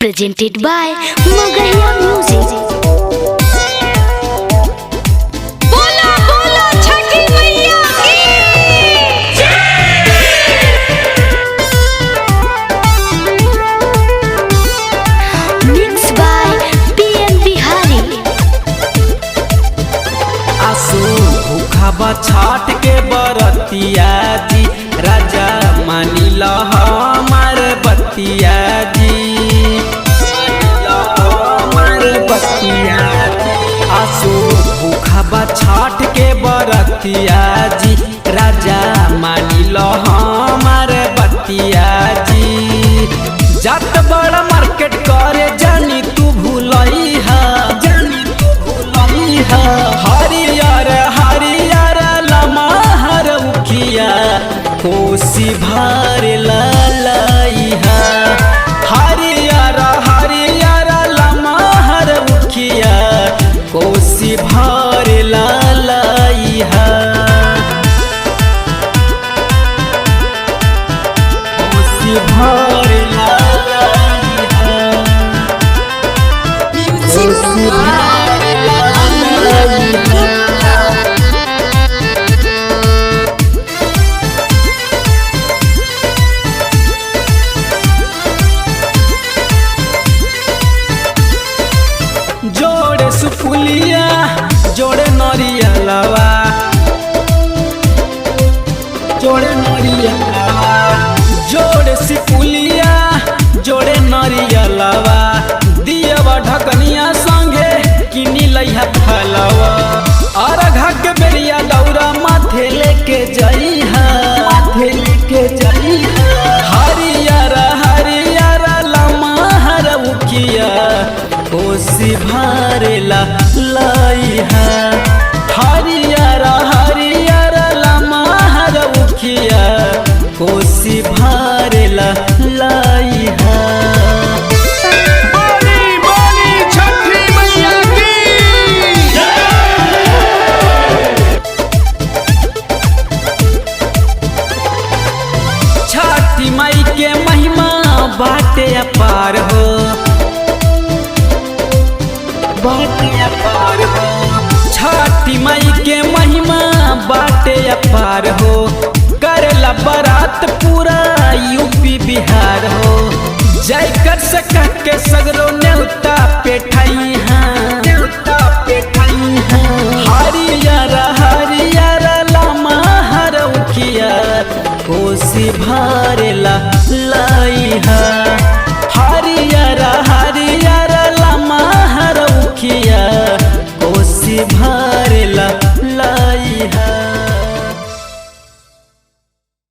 presented by Magahiya Music. बोला बोला छठी मैया की Mixed by PM Bihari. आसू भूखा छाट के बरतिया जी राजा मानी लो हमार बतिया जी बतिया आसू भूखा छाट के बरतिया जी राजा मानी लो हमार बतिया जी जात बड़ा मार्केट करे जानी तू भूलई है जानी तू भूलई है हरियर हरियर लमहर उखिया कोसी भर ललई है हरियर हरियर लमहर उखिया कोसी भर ललई है कोसी भर ललई है कोसी भर ललई है जोड़े सुपुलिया जोड़े नरियलवा जोड़े नरियलवा जोड़े सिपुलिया जोड़े नरियलवा दियवा ढकनिया संगे किनी लइहा फलवा और घाट के बेरिया दौरा माथे लेके जइहा माथे लेके जइहा हरियर हरियर लमहर उखिया कोसी भरेला लई है हरियर हरियर लमहर उखिया कोसी भरेला लई है बोली बोली छठी मैया की छठी माई के महिमा बाटे अपार हो बाटे अपार हो छठी माई के महिमा बाटे अपार हो करेला बारात पूरा यूपी बिहार हो जय कर सका के सगरो नेवता पेठाई हैं नेवता पेठाई हैं हरियर हरियर लमहर उखिया कोसी भरेला लई है हरियर हरियर लमहर उखिया कोसी भर